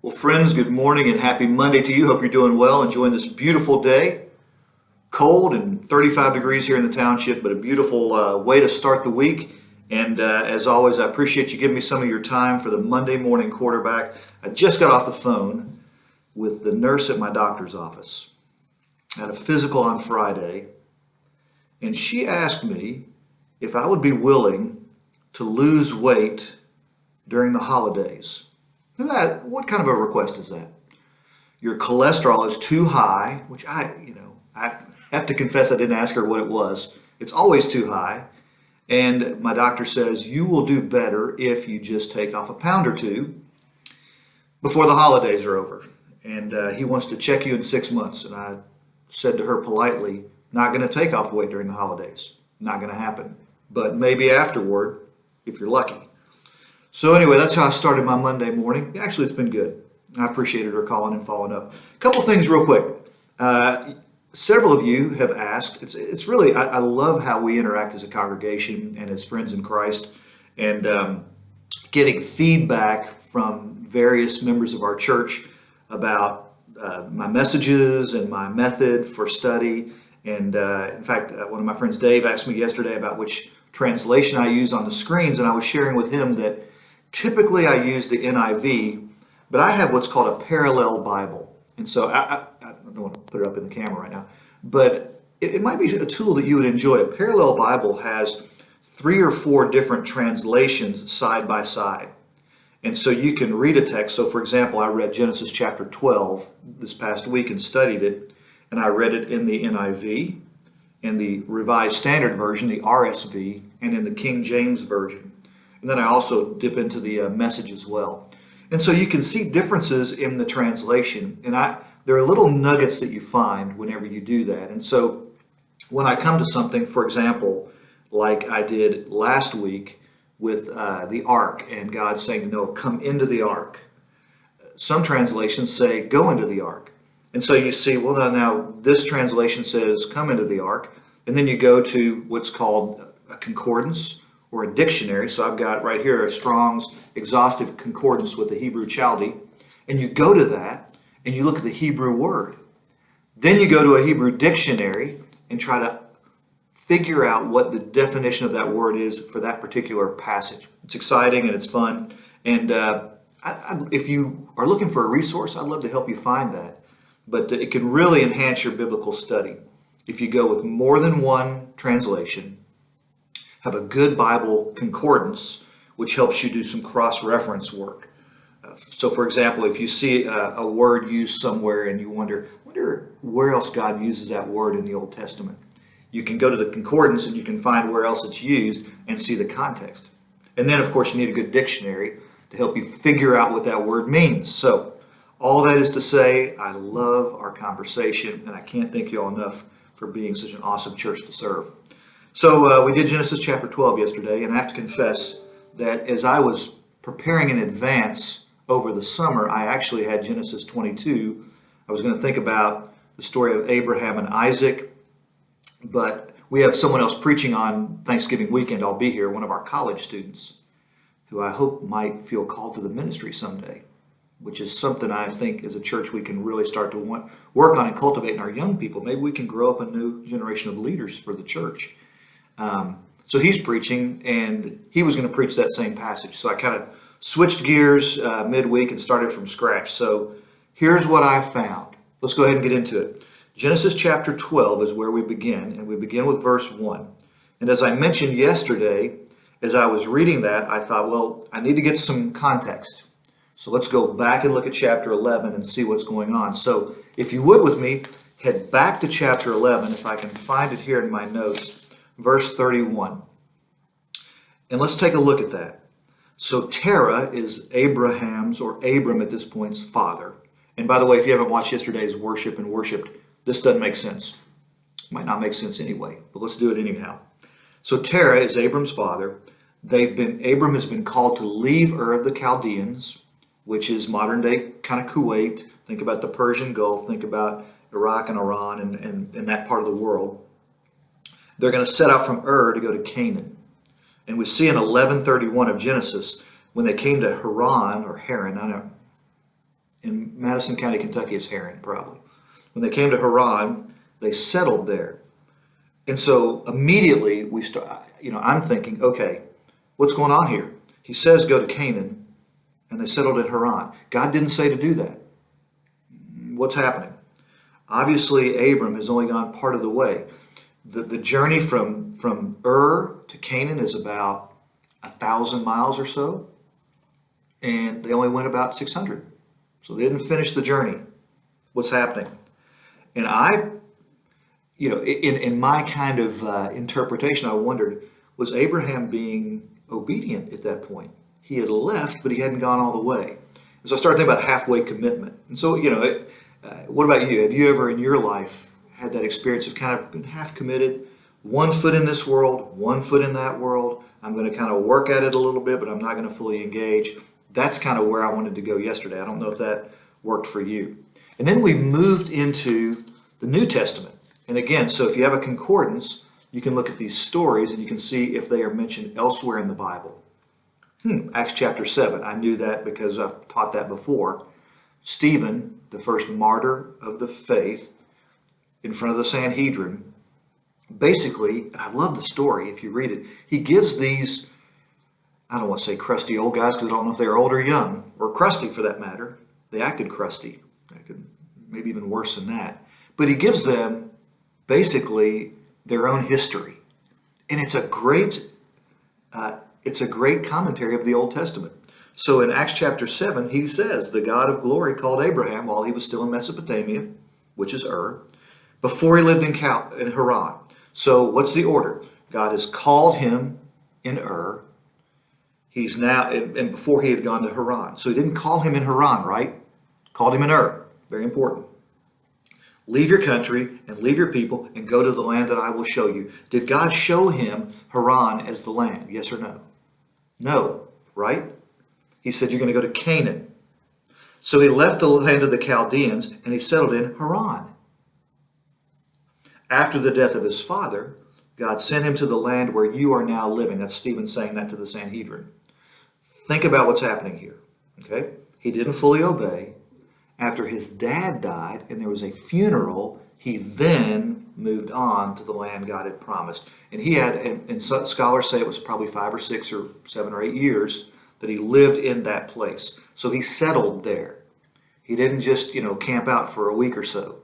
Well, friends, good morning and happy Monday to you. Hope you're doing well, enjoying this beautiful day. Cold and 35 degrees here in the township, but a beautiful way to start the week. And as always, I appreciate you giving me some of your time for the Monday morning quarterback. I just got off the phone with the nurse at my doctor's office. I had a physical on Friday, and she asked me if I would be willing to lose weight during the holidays. What kind of a request is that? Your cholesterol is too high, which I have to confess I didn't ask her what it was. It's always too high. And my doctor says you will do better if you just take off a pound or two before the holidays are over. And he wants to check you in 6 months. And I said to her politely, not going to take off weight during the holidays. Not going to happen. But maybe afterward, if you're lucky. So anyway, that's how I started my Monday morning. Actually, it's been good. I appreciated her calling and following up. A couple things real quick. Several of you have asked. It's really, I love how we interact as a congregation and as friends in Christ, and getting feedback from various members of our church about my messages and my method for study. And in fact, one of my friends, Dave, asked me yesterday about which translation I use on the screens, and I was sharing with him that typically I use the NIV, but I have what's called a parallel Bible. And so I don't want to put it up in the camera right now, but it might be a tool that you would enjoy. A parallel Bible has 3 or 4 different translations side by side. And so you can read a text. So for example, I read Genesis chapter 12 this past week and studied it, and I read it in the NIV, in the Revised Standard Version, the RSV, and in the King James Version. And then I also dip into the Message as well. And so you can see differences in the translation. And there are little nuggets that you find whenever you do that. And so when I come to something, for example, like I did last week with the ark and God saying, no, come into the ark. Some translations say, go into the ark. And so you see, well, now this translation says, come into the ark. And then you go to what's called a concordance or a dictionary. So I've got right here a Strong's Exhaustive Concordance with the Hebrew Chaldee. And you go to that and you look at the Hebrew word. Then you go to a Hebrew dictionary and try to figure out what the definition of that word is for that particular passage. It's exciting and it's fun. And if you are looking for a resource, I'd love to help you find that. But it can really enhance your biblical study if you go with more than one translation. Have a good Bible concordance, which helps you do some cross-reference work. So, for example, if you see a word used somewhere and you wonder where else God uses that word in the Old Testament, you can go to the concordance and you can find where else it's used and see the context. And then, of course, you need a good dictionary to help you figure out what that word means. So, all that is to say, I love our conversation, and I can't thank you all enough for being such an awesome church to serve. So we did Genesis chapter 12 yesterday, and I have to confess that as I was preparing in advance over the summer, I actually had Genesis 22. I was going to think about the story of Abraham and Isaac, but we have someone else preaching on Thanksgiving weekend. I'll be here, one of our college students, who I hope might feel called to the ministry someday, which is something I think as a church we can really start to work on and cultivate in our young people. Maybe we can grow up a new generation of leaders for the church. So he's preaching, and he was going to preach that same passage. So I kind of switched gears midweek and started from scratch. So here's what I found. Let's go ahead and get into it. Genesis chapter 12 is where we begin, and we begin with verse 1. And as I mentioned yesterday, as I was reading that, I thought, well, I need to get some context. So let's go back and look at chapter 11 and see what's going on. So if you would with me, head back to chapter 11, if I can find it here in my notes. Verse 31. And let's take a look at that. So Terah is Abraham's, or Abram at this point's father. And by the way, if you haven't watched yesterday's worship and worshiped, this doesn't make sense. It might not make sense anyway, but let's do it anyhow. So Terah is Abram's father. Abram has been called to leave Ur of the Chaldeans, which is modern day kind of Kuwait. Think about the Persian Gulf. Think about Iraq and Iran and that part of the world. They're going to set out from Ur to go to Canaan. And we see in 11:31 of Genesis, when they came to Haran, or Haran, I don't know, In Madison County, Kentucky, is Haran, probably. When they came to Haran, they settled there. And so immediately we start, I'm thinking, okay, what's going on here? He says go to Canaan, and they settled in Haran. God didn't say to do that. What's happening? Obviously, Abram has only gone part of the way. The journey from Ur to Canaan is about 1,000 miles or so, and they only went about 600. So they didn't finish the journey. What's happening? And in my kind of interpretation, I wondered, was Abraham being obedient at that point? He had left, but he hadn't gone all the way. And so I started thinking about halfway commitment. And so, what about you? Have you ever in your life had that experience of kind of been half committed? 1 foot in this world, 1 foot in that world. I'm going to kind of work at it a little bit, but I'm not going to fully engage. That's kind of where I wanted to go yesterday. I don't know if that worked for you. And then we moved into the New Testament. And again, so if you have a concordance, you can look at these stories and you can see if they are mentioned elsewhere in the Bible. Acts chapter 7. I knew that because I've taught that before. Stephen, the first martyr of the faith, in front of the Sanhedrin, basically, and I love the story if you read it, he gives these, I don't want to say crusty old guys because I don't know if they were old or young, or crusty for that matter. They acted crusty, maybe even worse than that. But he gives them basically their own history. And it's a great commentary of the Old Testament. So in Acts chapter 7, he says, the God of glory called Abraham while he was still in Mesopotamia, which is Ur, before he lived in Haran. So what's the order? God has called him in Ur. He's now, and before he had gone to Haran. So he didn't call him in Haran, right? Called him in Ur. Very important. Leave your country and leave your people and go to the land that I will show you. Did God show him Haran as the land? Yes or no? No, right? He said you're going to go to Canaan. So he left the land of the Chaldeans and he settled in Haran. After the death of his father, God sent him to the land where you are now living. That's Stephen saying that to the Sanhedrin. Think about what's happening here. Okay? He didn't fully obey. After his dad died and there was a funeral, he then moved on to the land God had promised. And he had, and scholars say it was probably 5 or 6 or 7 or 8 years that he lived in that place. So he settled there. He didn't just, camp out for a week or so.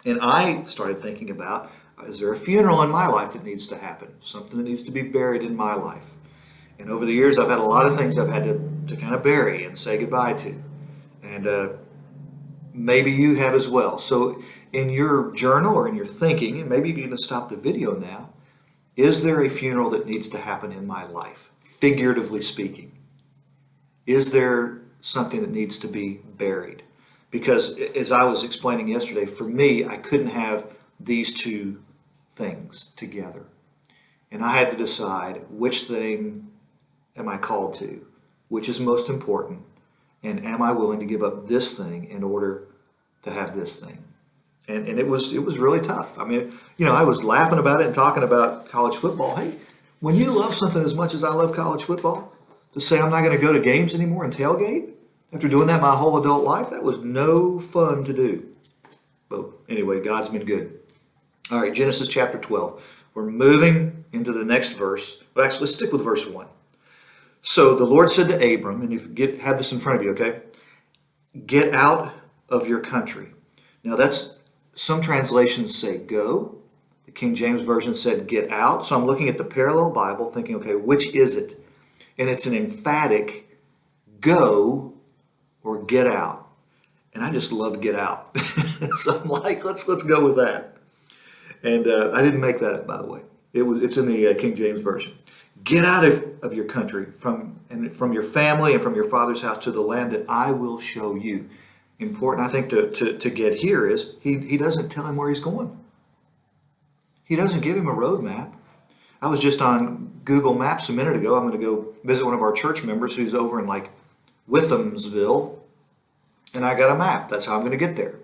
And I started thinking about, is there a funeral in my life that needs to happen? Something that needs to be buried in my life. And over the years, I've had a lot of things I've had to kind of bury and say goodbye to. And maybe you have as well. So in your journal or in your thinking, and maybe you can even stop the video now, is there a funeral that needs to happen in my life, figuratively speaking? Is there something that needs to be buried? Because as I was explaining yesterday, for me, I couldn't have these two things together. And I had to decide which thing am I called to, which is most important, and am I willing to give up this thing in order to have this thing? And it was really tough. I mean, I was laughing about it and talking about college football. Hey, when you love something as much as I love college football, to say I'm not going to go to games anymore and tailgate after doing that my whole adult life, that was no fun to do. But anyway, God's been good. All right, Genesis chapter 12. We're moving into the next verse. Well, actually, let's stick with verse 1. So the Lord said to Abram, and you have this in front of you, okay? Get out of your country. Now that's, some translations say go. The King James Version said get out. So I'm looking at the parallel Bible thinking, okay, which is it? And it's an emphatic go or get out. And I just love to get out. So I'm like, let's go with that. And I didn't make that up, by the way. It's in the King James Version. Get out of your country, from your family and from your father's house to the land that I will show you. Important, I think, to get here is he doesn't tell him where he's going. He doesn't give him a roadmap. I was just on Google Maps a minute ago. I'm going to go visit one of our church members who's over in Withamsville, and I got a map. That's how I'm going to get there.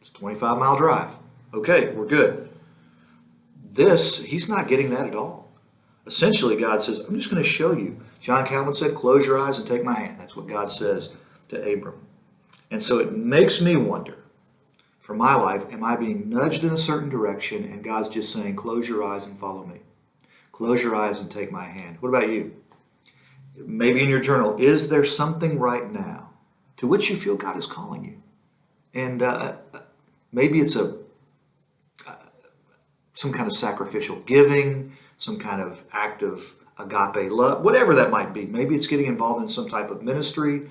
It's a 25-mile drive. Okay, we're good. He's not getting that at all. Essentially, God says, I'm just going to show you. John Calvin said, close your eyes and take my hand. That's what God says to Abram. And so it makes me wonder, for my life, am I being nudged in a certain direction and God's just saying, close your eyes and follow me? Close your eyes and take my hand. What about you? Maybe in your journal, is there something right now to which you feel God is calling you? And maybe it's some kind of sacrificial giving, some kind of act of agape love, whatever that might be. Maybe it's getting involved in some type of ministry.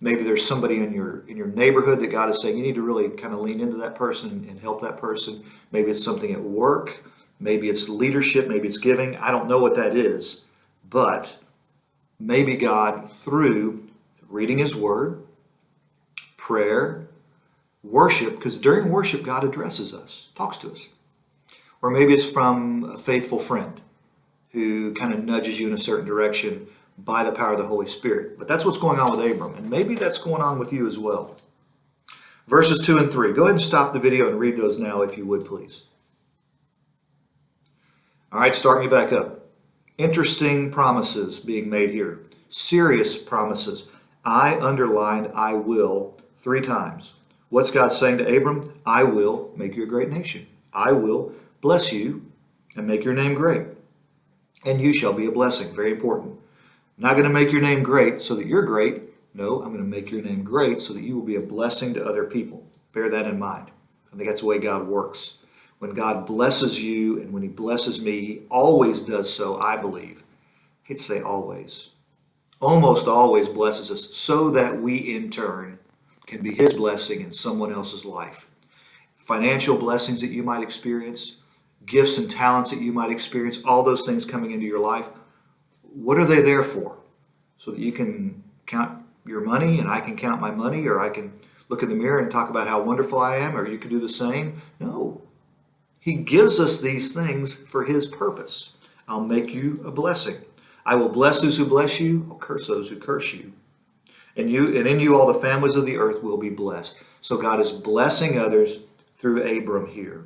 Maybe there's somebody in your neighborhood that God is saying you need to really kind of lean into that person and help that person. Maybe it's something at work. Maybe it's leadership. Maybe it's giving. I don't know what that is. But maybe God, through reading His Word, prayer, worship, because during worship God addresses us, talks to us. Or maybe it's from a faithful friend who kind of nudges you in a certain direction by the power of the Holy Spirit. But that's what's going on with Abram, and maybe that's going on with you as well. Verses 2 and 3. Go ahead and stop the video and read those now if you would, please. All right, start me back up. Interesting promises being made here. Serious promises. I underlined I will 3 times. What's God saying to Abram? I will make you a great nation. I will bless you and make your name great. And you shall be a blessing. Very important. I'm not going to make your name great so that you're great. No, I'm going to make your name great so that you will be a blessing to other people. Bear that in mind. I think that's the way God works. When God blesses you and when He blesses me, He always does so, I believe. I hate to say always. Almost always blesses us so that we in turn can be His blessing in someone else's life. Financial blessings that you might experience, gifts and talents that you might experience, all those things coming into your life, what are they there for? So that you can count your money and I can count my money, or I can look in the mirror and talk about how wonderful I am, or you can do the same? No. He gives us these things for His purpose. I'll make you a blessing. I will bless those who bless you. I'll curse those who curse you. And in you all the families of the earth will be blessed. So God is blessing others through Abram here.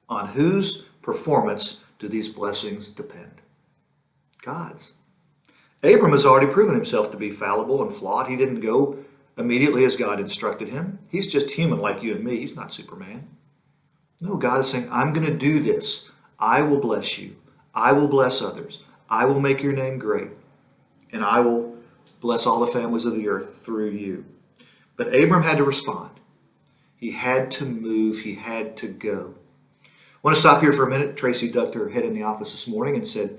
On whose performance do these blessings depend? God's. Abram has already proven himself to be fallible and flawed. He didn't go immediately as God instructed him. He's just human like you and me. He's not Superman. No, God is saying, I'm going to do this. I will bless you. I will bless others. I will make your name great. And I will bless all the families of the earth through you. But Abram had to respond. He had to move. He had to go. I want to stop here for a minute. Tracy ducked her head in the office this morning and said,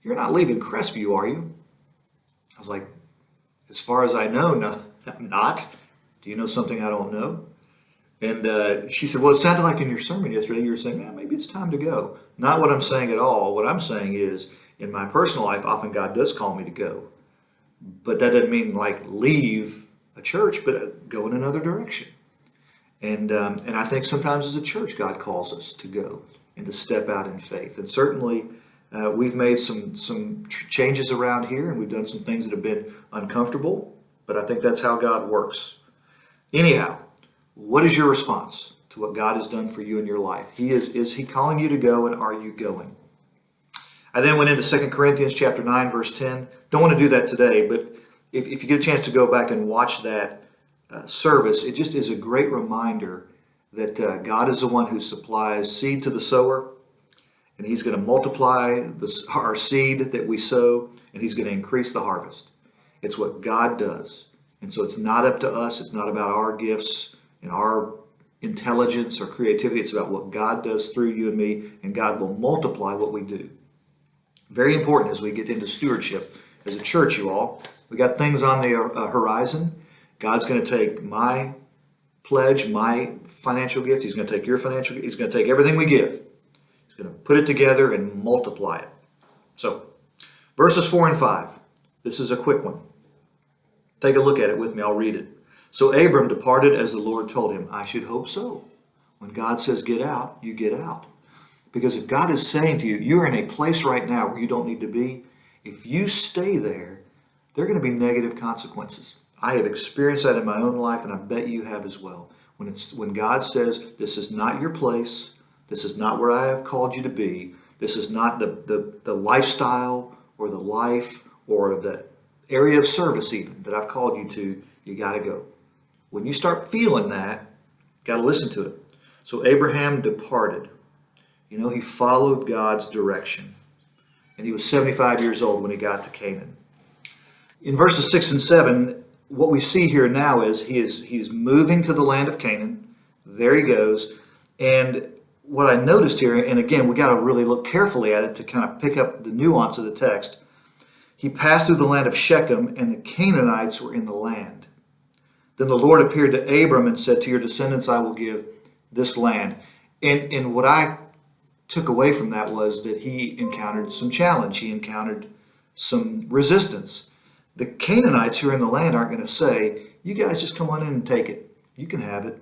"You're not leaving Crestview, are you?" I was like, "As far as I know, no, I'm not. Do you know something I don't know?" And she said, "Well, it sounded like in your sermon yesterday you were saying, yeah, maybe it's time to go." Not what I'm saying at all. What I'm saying is, in my personal life, often God does call me to go. But that doesn't mean like leave a church, but go in another direction. And I think sometimes as a church, God calls us to go and to step out in faith. And certainly we've made some changes around here, and we've done some things that have been uncomfortable, but I think that's how God works. Anyhow, what is your response to what God has done for you in your life? Is He calling you to go, and are you going? I then went into 2 Corinthians chapter 9, verse 10. Don't want to do that today, but if you get a chance to go back and watch that service, it just is a great reminder that God is the one who supplies seed to the sower, and He's going to multiply our seed that we sow, and He's going to increase the harvest. It's what God does. And so it's not up to us. It's not about our gifts and our intelligence or creativity. It's about what God does through you and me, and God will multiply what we do. Very important as we get into stewardship as a church, you all. We got things on the horizon. God's going to take my pledge, my financial gift. He's going to take your financial gift. He's going to take everything we give. He's going to put it together and multiply it. So, verses 4 and 5. This is a quick one. Take a look at it with me. I'll read it. So Abram departed as the Lord told him. I should hope so. When God says get out, you get out. Because if God is saying to you, you're in a place right now where you don't need to be, if you stay there, there are going to be negative consequences. I have experienced that in my own life, and I bet you have as well. When God says, this is not your place, this is not where I have called you to be, this is not the lifestyle or the life or the area of service even that I've called you to, you got to go. When you start feeling that, got to listen to it. So Abraham departed. He followed God's direction. And he was 75 years old when he got to Canaan. In verses 6 and 7, what we see here now is he's moving to the land of Canaan. There he goes. And what I noticed here, and again, we got to really look carefully at it to kind of pick up the nuance of the text. He passed through the land of Shechem, and the Canaanites were in the land. Then the Lord appeared to Abram and said, to your descendants I will give this land. And what I took away from that was that he encountered some challenge. He encountered some resistance. The Canaanites who are in the land aren't going to say, you guys just come on in and take it. You can have it.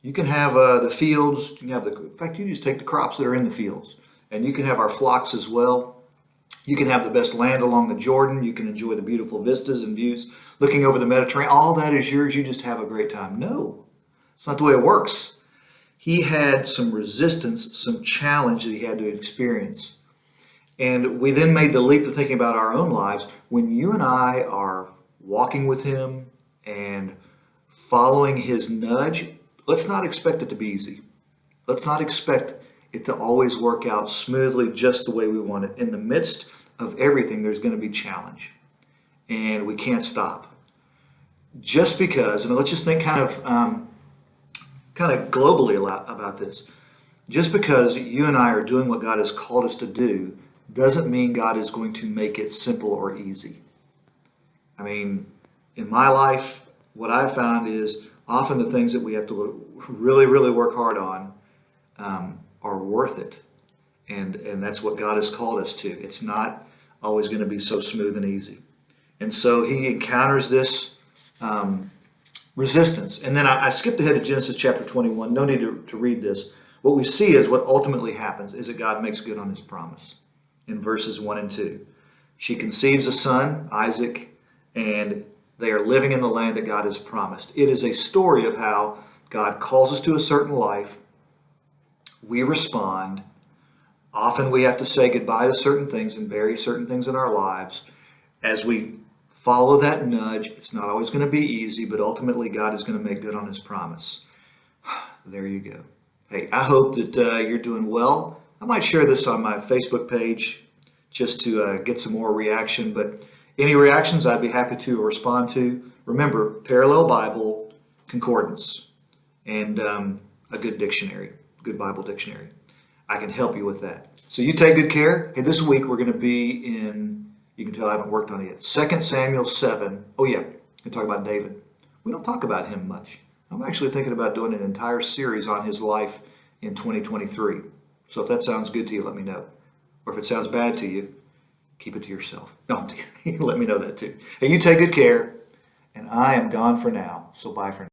You can have the fields. You can have in fact, you just take the crops that are in the fields. And you can have our flocks as well. You can have the best land along the Jordan. You can enjoy the beautiful vistas and views looking over the Mediterranean. All that is yours. You just have a great time. No, it's not the way it works. He had some resistance, some challenge that he had to experience. And we then made the leap to thinking about our own lives. When you and I are walking with him and following his nudge, let's not expect it to be easy. Let's not expect it to always work out smoothly just the way we want it. In the midst of everything, there's going to be challenge. And we can't stop. Just because, and let's just think kind of globally about this. Just because you and I are doing what God has called us to do doesn't mean God is going to make it simple or easy. I mean, in my life, what I've found is often the things that we have to really, really work hard on are worth it. And that's what God has called us to. It's not always going to be so smooth and easy. And so he encounters this resistance. And then I skipped ahead to Genesis chapter 21. No need to read this. What we see is what ultimately happens is that God makes good on his promise in verses 1 and 2. She conceives a son, Isaac, and they are living in the land that God has promised. It is a story of how God calls us to a certain life. We respond. Often we have to say goodbye to certain things and bury certain things in our lives. As we follow that nudge, it's not always going to be easy, but ultimately God is going to make good on his promise. There you go. Hey, I hope that you're doing well. I might share this on my Facebook page just to get some more reaction, but any reactions I'd be happy to respond to. Remember, Parallel Bible Concordance and a good dictionary, good Bible dictionary. I can help you with that. So you take good care. Hey, this week we're going to be in, you can tell I haven't worked on it yet, 2 Samuel 7. Oh yeah, we talk about David. We don't talk about him much. I'm actually thinking about doing an entire series on his life in 2023. So if that sounds good to you, let me know. Or if it sounds bad to you, keep it to yourself. No, let me know that too. Hey, you take good care, and I am gone for now. So bye for now.